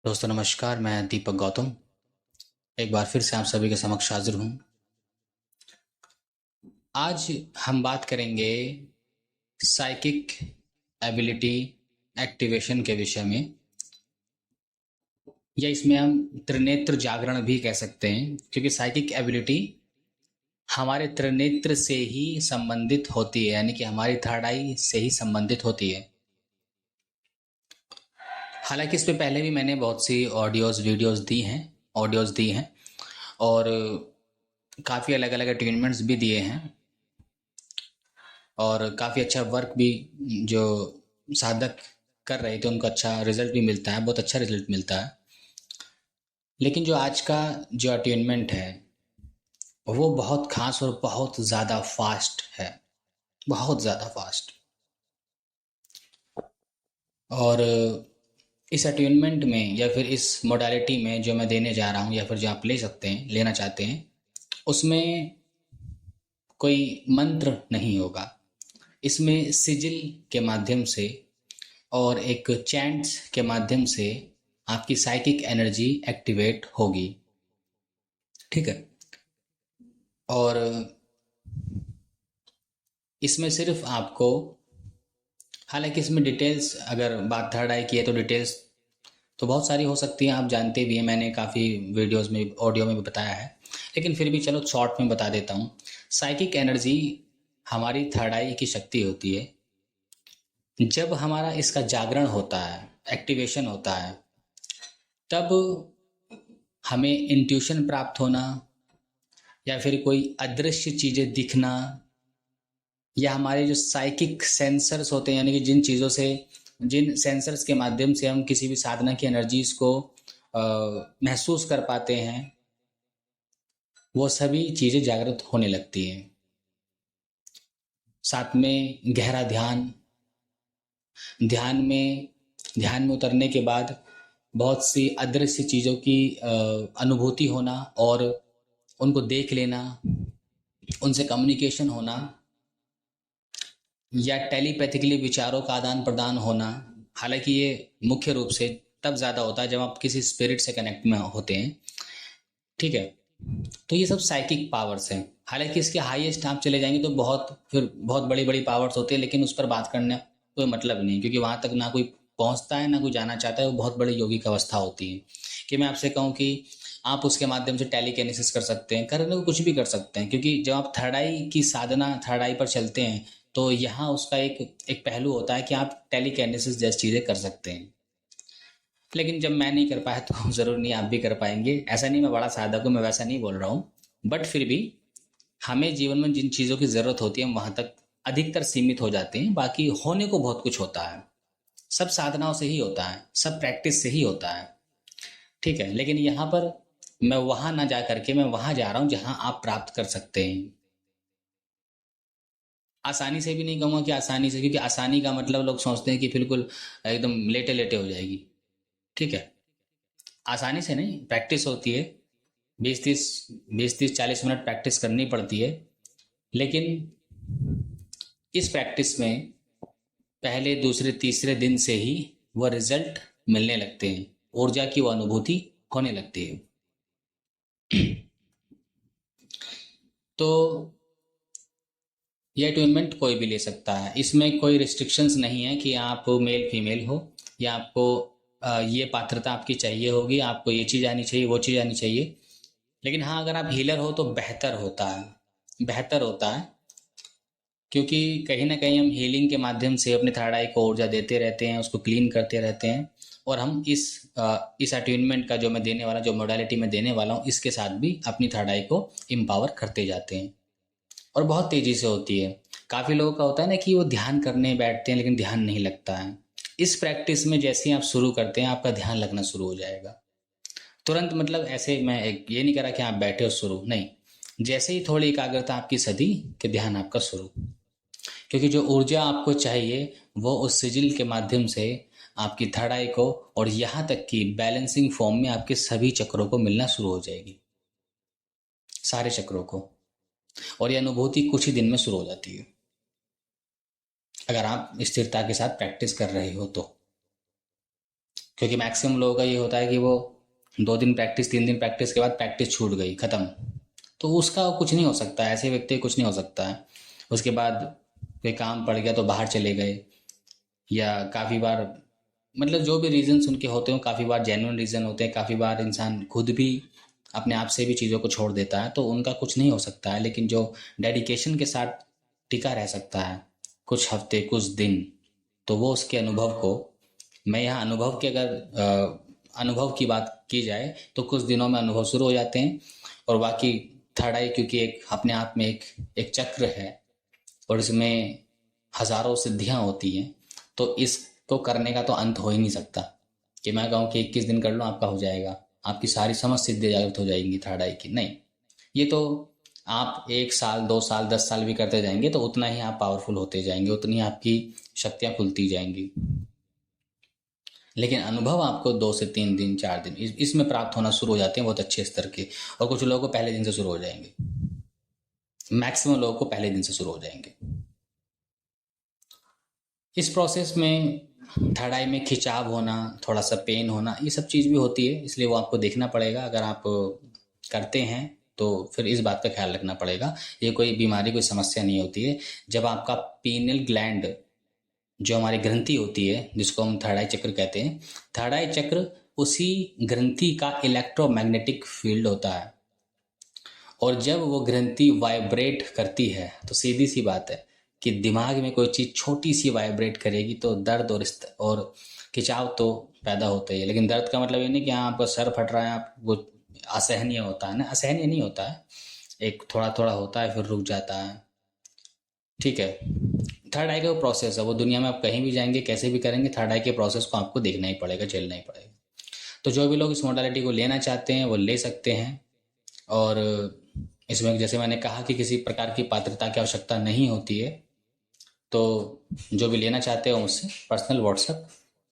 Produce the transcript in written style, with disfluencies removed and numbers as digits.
दोस्तों नमस्कार, मैं दीपक गौतम एक बार फिर से आप सभी के समक्ष हाजिर हूँ। आज हम बात करेंगे साइकिक एबिलिटी एक्टिवेशन के विषय में, या इसमें हम त्रिनेत्र जागरण भी कह सकते हैं, क्योंकि साइकिक एबिलिटी हमारे त्रिनेत्र से ही संबंधित होती है, यानी कि हमारी थर्ड आई से ही संबंधित होती है। हालांकि इस पे पहले भी मैंने बहुत सी ऑडियोज़ दी हैं और काफ़ी अलग अलग अटेनमेंट्स भी दिए हैं और काफ़ी अच्छा वर्क भी जो साधक कर रहे थे उनको अच्छा रिजल्ट भी मिलता है, बहुत अच्छा रिजल्ट मिलता है। लेकिन जो आज का जो अटेनमेंट है वो बहुत खास और बहुत ज़्यादा फास्ट है, बहुत ज़्यादा फास्ट। और इस अटेनमेंट में या फिर इस मोडालिटी में जो मैं देने जा रहा हूँ या फिर जो आप ले सकते हैं, लेना चाहते हैं, उसमें कोई मंत्र नहीं होगा। इसमें सिजिल के माध्यम से और एक चैंट्स के माध्यम से आपकी साइकिक एनर्जी एक्टिवेट होगी। ठीक है। और इसमें सिर्फ आपको, हालांकि इसमें डिटेल्स अगर बात थर्ड आई की है तो डिटेल्स तो बहुत सारी हो सकती हैं, आप जानते भी हैं, मैंने काफ़ी वीडियोस में ऑडियो में भी बताया है। लेकिन फिर भी चलो शॉर्ट में बता देता हूँ। साइकिक एनर्जी हमारी थर्ड आई की शक्ति होती है। जब हमारा इसका जागरण होता है, एक्टिवेशन होता है, तब हमें इंट्यूशन प्राप्त होना या फिर कोई अदृश्य चीज़ें दिखना, या हमारे जो साइकिक सेंसर्स होते हैं, यानी कि जिन सेंसर्स के माध्यम से हम किसी भी साधना की एनर्जीज को महसूस कर पाते हैं, वो सभी चीज़ें जागृत होने लगती हैं। साथ में गहरा ध्यान, ध्यान में ध्यान में उतरने के बाद बहुत सी अदृश्य चीज़ों की अनुभूति होना और उनको देख लेना, उनसे कम्युनिकेशन होना, या टेलीपैथिकली विचारों का आदान प्रदान होना। हालांकि ये मुख्य रूप से तब ज़्यादा होता है जब आप किसी स्पिरिट से कनेक्ट में होते हैं। ठीक है। तो ये सब साइकिक पावर्स हैं। हालांकि इसके हाईएस्ट आप चले जाएंगे तो बहुत बड़ी बड़ी पावर्स होती है, लेकिन उस पर बात करने कोई मतलब नहीं, क्योंकि वहाँ तक ना कोई पहुँचता है ना कोई जाना चाहता है। वो बहुत बड़ी योगिक अवस्था होती है कि मैं आपसे कहूँ कि आप उसके माध्यम से टेलीकिनेसिस कर सकते हैं, करने को कुछ भी कर सकते हैं, क्योंकि जब आप थर्ड आई की साधना थर्ड आई पर चलते हैं तो यहाँ उसका एक एक पहलू होता है कि आप टेलीकिनेसिस जैसी चीज़ें कर सकते हैं। लेकिन जब मैं नहीं कर पाया तो ज़रूर नहीं आप भी कर पाएंगे। ऐसा नहीं मैं बड़ा साधक हूँ, मैं वैसा नहीं बोल रहा हूँ, बट फिर भी हमें जीवन में जिन चीज़ों की ज़रूरत होती है हम वहाँ तक अधिकतर सीमित हो जाते हैं। बाकी होने को बहुत कुछ होता है, सब साधनाओं से ही होता है, सब प्रैक्टिस से ही होता है। ठीक है। लेकिन यहाँ पर मैं वहाँ ना जा करके मैं वहाँ जा रहा हूँ जहाँ आप प्राप्त कर सकते हैं। आसानी से भी नहीं कहूँगा कि आसानी से, क्योंकि आसानी का मतलब लोग सोचते हैं कि बिल्कुल एकदम लेटे लेटे हो जाएगी। ठीक है। आसानी से नहीं, प्रैक्टिस होती है। 20-30 40 मिनट प्रैक्टिस करनी पड़ती है। लेकिन इस प्रैक्टिस में पहले दूसरे तीसरे दिन से ही वह रिजल्ट मिलने लगते हैं, ऊर्जा की वो अनुभूति होने लगती है। तो ये अटूनमेंट कोई भी ले सकता है, इसमें कोई रिस्ट्रिक्शंस नहीं है कि आप मेल फीमेल हो, या आपको ये पात्रता आपकी चाहिए होगी, आपको ये चीज़ आनी चाहिए, वो चीज़ आनी चाहिए। लेकिन हाँ, अगर आप हीलर हो तो बेहतर होता है, बेहतर होता है, क्योंकि कहीं ना कहीं हम हीलिंग के माध्यम से अपने थर्ड आई को ऊर्जा देते रहते हैं, उसको क्लीन करते रहते हैं। और हम इस अट्यूनमेंट का जो मैं देने वाला, जो मोडालिटी मैं देने वाला हूँ, इसके साथ भी अपनी थर्ड आई को एम्पावर करते जाते हैं, और बहुत तेज़ी से होती है। काफ़ी लोगों का होता है ना कि वो ध्यान करने बैठते हैं लेकिन ध्यान नहीं लगता है। इस प्रैक्टिस में जैसे ही आप शुरू करते हैं आपका ध्यान लगना शुरू हो जाएगा तुरंत। मतलब ऐसे मैं एक ये नहीं करा कि आप बैठे हो शुरू, नहीं, जैसे ही थोड़ी एकाग्रता आपकी सदी कि ध्यान आपका शुरू। क्योंकि जो ऊर्जा आपको चाहिए वो उस सिजिल के माध्यम से आपकी थर्ड आई को, और यहाँ तक कि बैलेंसिंग फॉर्म में आपके सभी चक्रों को मिलना शुरू हो जाएगी, सारे चक्रों को। और ये अनुभूति कुछ ही दिन में शुरू हो जाती है अगर आप स्थिरता के साथ प्रैक्टिस कर रहे हो तो। क्योंकि मैक्सिमम लोगों का ये होता है कि वो 2 दिन प्रैक्टिस 3 दिन प्रैक्टिस के बाद प्रैक्टिस छूट गई, ख़त्म। तो उसका कुछ नहीं हो सकता, ऐसे व्यक्ति कुछ नहीं हो सकता है। उसके बाद कोई काम पड़ गया तो बाहर चले गए, या काफ़ी बार, मतलब जो भी रीजंस उनके होते हो, काफ़ी बार जेन्युइन रीज़न होते हैं, काफ़ी बार इंसान खुद भी अपने आप से भी चीज़ों को छोड़ देता है, तो उनका कुछ नहीं हो सकता है। लेकिन जो डेडिकेशन के साथ टिका रह सकता है कुछ हफ्ते कुछ दिन, तो वो उसके अनुभव को, मैं यहाँ अनुभव के अगर अनुभव की बात की जाए तो कुछ दिनों में अनुभव शुरू हो जाते हैं। और बाकी थर्ड आई, क्योंकि एक अपने आप में एक चक्र है और इसमें हजारों सिद्धियां होती हैं, तो इसको करने का तो अंत हो ही नहीं सकता कि मैं कहूँ कि 21 दिन कर लो आपका हो जाएगा, आपकी सारी समझ सिद्धि जागृत हो जाएंगी थर्ड आई की। नहीं, ये तो आप 1 साल 2 साल 10 साल भी करते जाएंगे तो उतना ही आप पावरफुल होते जाएंगे, उतनी ही आपकी शक्तियां खुलती जाएंगी। लेकिन अनुभव आपको 2 से 3 दिन 4 दिन इसमें प्राप्त होना शुरू हो जाते हैं, बहुत अच्छे स्तर के। और कुछ लोगों को पहले दिन से शुरू हो जाएंगे, मैक्सिमम लोगों को पहले दिन से शुरू हो जाएंगे। इस प्रोसेस में थर्ड आई में खिंचाव होना, थोड़ा सा पेन होना, ये सब चीज़ भी होती है, इसलिए वो आपको देखना पड़ेगा। अगर आप करते हैं तो फिर इस बात का ख्याल रखना पड़ेगा। ये कोई बीमारी, कोई समस्या नहीं होती है। जब आपका पीनियल ग्लैंड, जो हमारी ग्रंथि होती है जिसको हम थर्ड आई चक्र कहते हैं, थर्ड आई चक्र उसी ग्रंथि का इलेक्ट्रोमैग्नेटिक फील्ड होता है। और जब वो ग्रंथि वाइब्रेट करती है तो सीधी सी बात है कि दिमाग में कोई चीज़ छोटी सी वाइब्रेट करेगी तो दर्द और खिंचाव तो पैदा होता ही है। लेकिन दर्द का मतलब ये नहीं कि हाँ आपका सर फट रहा है, आप वो असहनीय होता है ना, असहनीय नहीं होता है, एक थोड़ा थोड़ा होता है फिर रुक जाता है, ठीक है। थर्ड आई का वो प्रोसेस है, वो दुनिया में आप कहीं भी जाएंगे कैसे भी करेंगे, थर्ड आई के प्रोसेस को आपको देखना ही पड़ेगा, झेलना ही पड़ेगा। तो जो भी लोग इस मोडालिटी को लेना चाहते हैं वो ले सकते हैं। और इसमें जैसे मैंने कहा कि किसी प्रकार की पात्रता की आवश्यकता नहीं होती है। तो जो भी लेना चाहते हो मुझसे पर्सनल व्हाट्सएप